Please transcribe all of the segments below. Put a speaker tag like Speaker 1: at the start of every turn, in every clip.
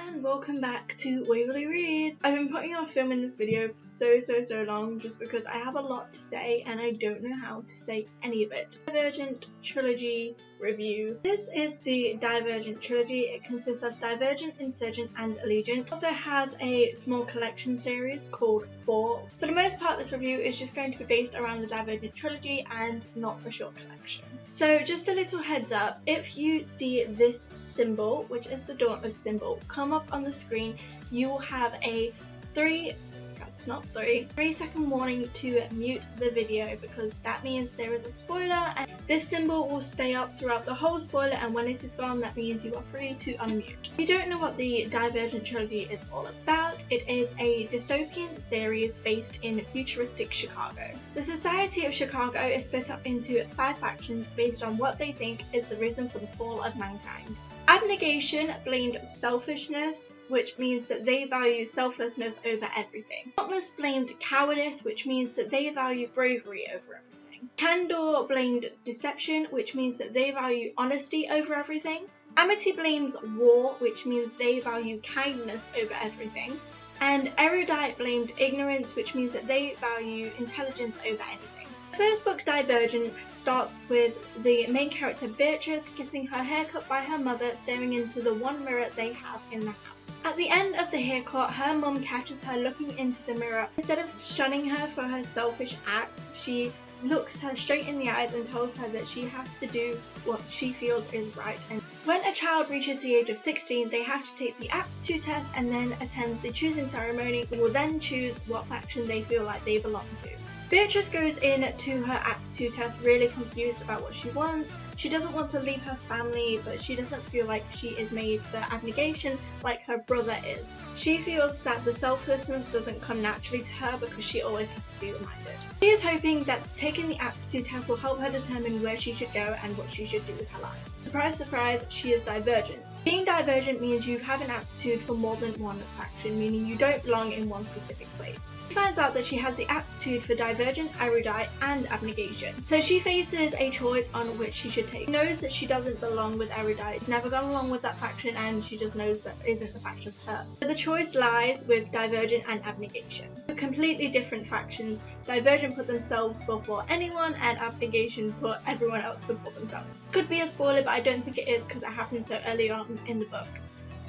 Speaker 1: and welcome back to Waverly Reads. I've been putting off filming this video for so long just because I have a lot to say and I don't know how to say any of it. Divergent Trilogy review. This is the Divergent Trilogy. It consists of Divergent, Insurgent and Allegiant. It also has a small collection series called 4. For the most part, this review is just going to be based around the Divergent Trilogy and not the short collection. So just a little heads up, if you see this symbol, which is the Dauntless symbol, come up on the screen, you will have a 3-second warning to mute the video because that means there is a spoiler, and this symbol will stay up throughout the whole spoiler, and when it is gone that means you are free to unmute. If you don't know what the Divergent Trilogy is all about, it is a dystopian series based in futuristic Chicago. The society of Chicago is split up into 5 factions based on what they think is the reason for the fall of mankind. Abnegation blamed selfishness, which means that they value selflessness over everything. Dauntless blamed cowardice, which means that they value bravery over everything. Candor blamed deception, which means that they value honesty over everything. Amity blames war, which means they value kindness over everything. And Erudite blamed ignorance, which means that they value intelligence over anything. The first book, Divergent, starts with the main character Beatrice getting her haircut by her mother, staring into the one mirror they have in the house. At the end of the haircut, her mum catches her looking into the mirror. Instead of shunning her for her selfish act, she looks her straight in the eyes and tells her that she has to do what she feels is right. And when a child reaches the age of 16, they have to take the aptitude test and then attend the choosing ceremony. They will then choose what faction they feel like they belong to. Beatrice goes in to her aptitude test really confused about what she wants. She doesn't want to leave her family, but she doesn't feel like she is made for abnegation like her brother is. She feels that the selflessness doesn't come naturally to her because she always has to be reminded. She is hoping that taking the aptitude test will help her determine where she should go and what she should do with her life. Surprise, surprise, she is divergent. Being divergent means you have an aptitude for more than one faction, meaning you don't belong in one specific place. She finds out that she has the aptitude for Divergent, Erudite, and Abnegation. So she faces a choice on which she should take. She knows that she doesn't belong with Erudite. She's never gone along with that faction, and she just knows that isn't the faction for her. So the choice lies with Divergent and Abnegation. They're completely different factions. Divergent put themselves before anyone, and Abnegation put everyone else before themselves. Could be a spoiler, but I don't think it is because it happened so early on in the book.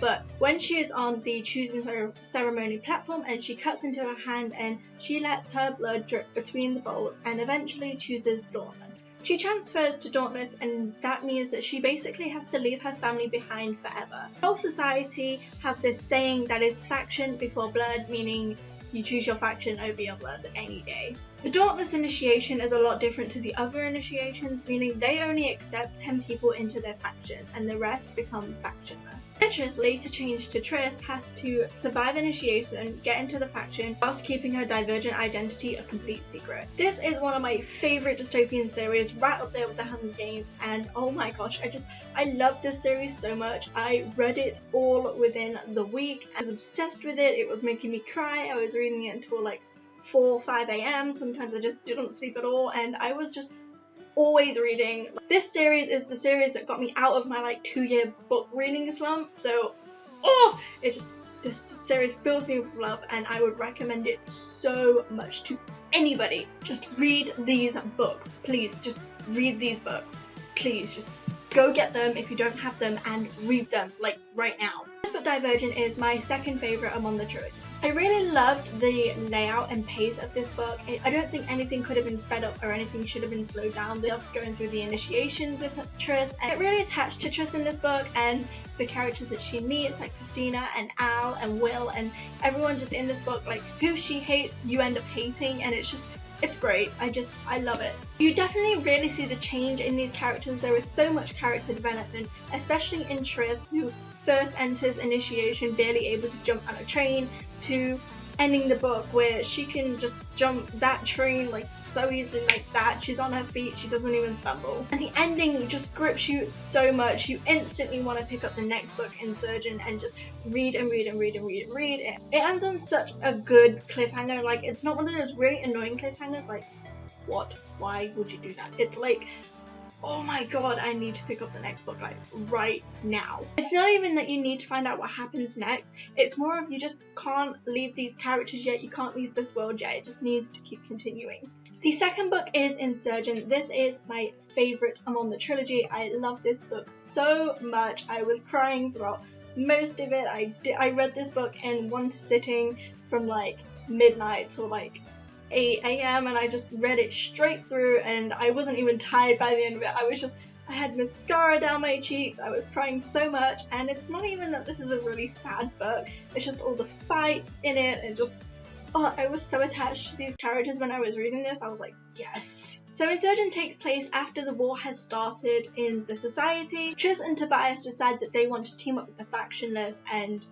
Speaker 1: But when she is on the choosing ceremony platform and she cuts into her hand and she lets her blood drip between the bowls and eventually chooses Dauntless. She transfers to Dauntless, and that means that she basically has to leave her family behind forever. The whole society have this saying that is faction before blood, meaning you choose your faction over your blood any day. The Dauntless initiation is a lot different to the other initiations, meaning they only accept 10 people into their faction and the rest become factionless. Beatrice, later changed to Triss, has to survive initiation, get into the faction, whilst keeping her Divergent identity a complete secret. This is one of my favourite dystopian series, right up there with the Hunger Games, and oh my gosh, I love this series so much. I read it all within the week. I was obsessed with it. It was making me cry. I was reading it until like 4 or 5 a.m. Sometimes I just didn't sleep at all, and I was just always reading. This series is the series that got me out of my like 2-year book reading slump, so this series fills me with love and I would recommend it so much to anybody. Just read these books. Please, just read these books. Please, just go get them if you don't have them and read them, like right now. This book, Divergent, is my second favourite among the trilogy. I really loved the layout and pace of this book. I don't think anything could have been sped up or anything should have been slowed down. They loved going through the initiation with Triss, and I really attached to Triss in this book and the characters that she meets, like Christina and Al and Will, and everyone just in this book, like who she hates, you end up hating, and it's great. I love it. You definitely really see the change in these characters. There is so much character development, especially in Triss, who first enters initiation barely able to jump on a train, to ending the book where she can just jump that train like so easily like that. She's on her feet, she doesn't even stumble. And the ending just grips you so much. You instantly want to pick up the next book, Insurgent, and just read and read and read and read and read. It ends on such a good cliffhanger. Like, it's not one of those really annoying cliffhangers like, what? Why would you do that? It's like, oh my god, I need to pick up the next book like right now. It's not even that you need to find out what happens next, it's more of you just can't leave these characters yet, you can't leave this world yet, it just needs to keep continuing. The second book is Insurgent. This is my favourite among the trilogy. I love this book so much. I was crying throughout most of it. I read this book in one sitting from like midnight till like 8 AM and I just read it straight through and I wasn't even tired by the end of it. I had mascara down my cheeks, I was crying so much, and it's not even that this is a really sad book, it's just all the fights in it and just, oh, I was so attached to these characters when I was reading this. I was like, yes. So Insurgent takes place after the war has started in the society. Tris and Tobias decide that they want to team up with the factionless, and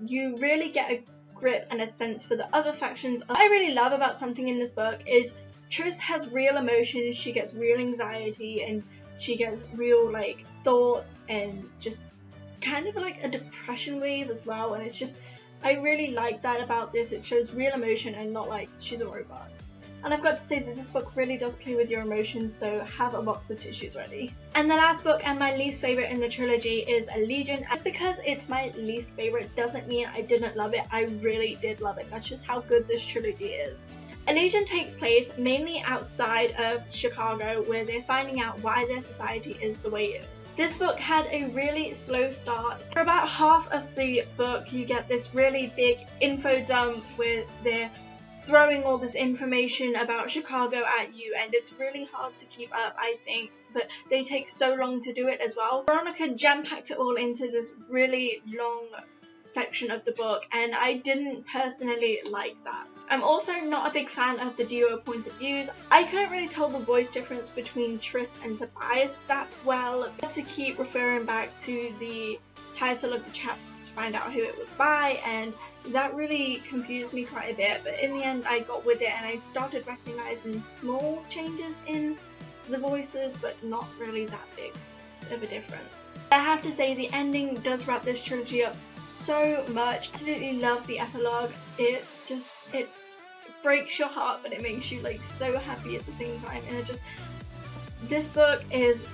Speaker 1: you really get a grip and a sense for the other factions. What I really love about something in this book is Tris has real emotions, she gets real anxiety, and she gets real like thoughts and just kind of like a depression wave as well, and it's just, I really like that about this. It shows real emotion and not like she's a robot. And I've got to say that this book really does play with your emotions, so have a box of tissues ready. And the last book, and my least favourite in the trilogy, is Allegiant. Just because it's my least favourite doesn't mean I didn't love it. I really did love it. That's just how good this trilogy is. Allegiant takes place mainly outside of Chicago, where they're finding out why their society is the way it is. This book had a really slow start. For about half of the book, you get this really big info dump where they're throwing all this information about Chicago at you, and it's really hard to keep up, I think, but they take so long to do it as well. Veronica jam-packed it all into this really long section of the book, and I didn't personally like that. I'm also not a big fan of the duo point of views. I couldn't really tell the voice difference between Tris and Tobias that well. I had to keep referring back to the title of the chapter to find out who it was by, and that really confused me quite a bit, but in the end I got with it and I started recognizing small changes in the voices, but not really that big of a difference. I have to say the ending does wrap this trilogy up so much. I absolutely love the epilogue. It breaks your heart, but it makes you like so happy at the same time, and this book is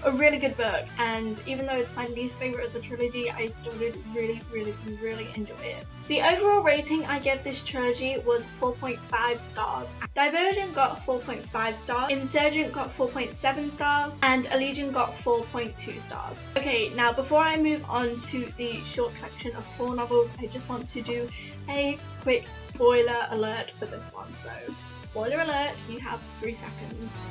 Speaker 1: a really good book, and even though it's my least favourite of the trilogy, I still did really enjoy it. The overall rating I gave this trilogy was 4.5 stars. Divergent got 4.5 stars, Insurgent got 4.7 stars, and Allegiant got 4.2 stars. Okay, now before I move on to the short collection of 4 novels, I just want to do a quick spoiler alert for this one. So, spoiler alert, you have 3 seconds.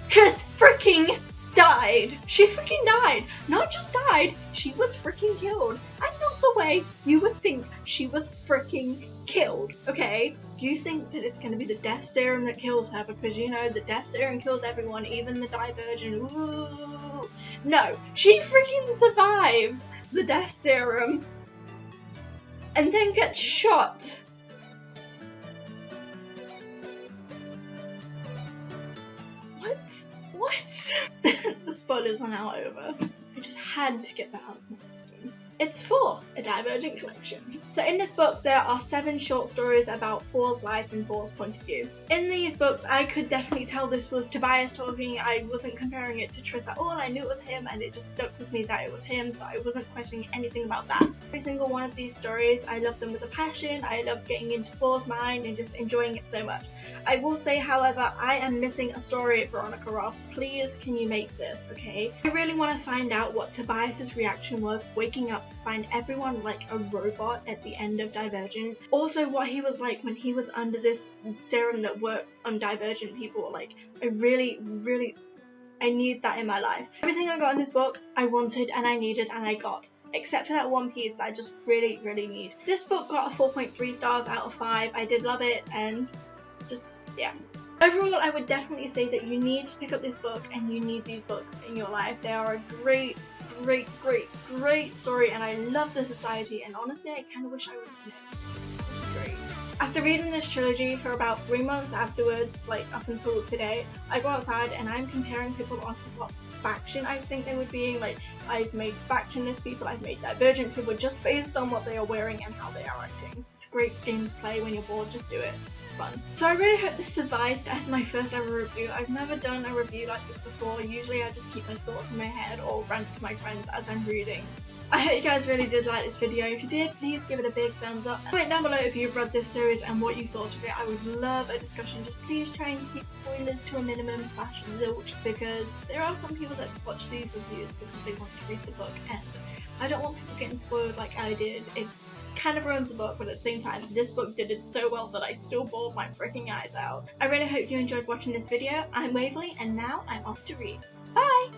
Speaker 1: Tris freaking died! She freaking died! Not just died, she was freaking killed. And not the way you would think she was freaking killed, okay? You think that it's gonna be the death serum that kills her, because you know the death serum kills everyone, even the Divergent. Ooh. No, she freaking survives the death serum and then gets shot. What? The spoilers are now over. I just had to get that out of my system. It's for a Divergent Collection. So in this book there are 7 short stories about 4's life and 4's point of view. In these books I could definitely tell this was Tobias talking. I wasn't comparing it to Tris at all. I knew it was him, and it just stuck with me that it was him, so I wasn't questioning anything about that. Every single one of these stories, I love them with a passion. I love getting into 4's mind and just enjoying it so much. I will say, however, I am missing a story, Veronica Roth. Please, can you make this, okay? I really want to find out what Tobias's reaction was waking up to find everyone like a robot at the end of Divergent. Also, what he was like when he was under this serum that worked on Divergent people. Like, I need that in my life. Everything I got in this book, I wanted and I needed and I got. Except for that one piece that I just really need. This book got a 4.3 stars out of 5. I did love it, and just, yeah. Overall, I would definitely say that you need to pick up this book and you need these books in your life. They are a great story, and I love the society, and honestly I kind of wish I would have known. It's great. After reading this trilogy for about 3 months afterwards, like up until today, I go outside and I'm comparing people on what faction I think they would be. Like, I've made factionless people, I've made divergent people just based on what they are wearing and how they are acting. It's a great game to play when you're bored, just do it. It's fun. So I really hope this survives as my first ever review. I've never done a review like this before. Usually I just keep my thoughts in my head or rant to my friends as I'm reading. I hope you guys really did like this video. If you did, please give it a big thumbs up. Comment down below if you've read this series and what you thought of it. I would love a discussion. Just please try and keep spoilers to a minimum / zilch, because there are some people that watch these reviews because they want to read the book, and I don't want people getting spoiled like I did. It kind of ruins the book, but at the same time, this book did it so well that I still bawled my freaking eyes out. I really hope you enjoyed watching this video. I'm Waverly, and now I'm off to read. Bye!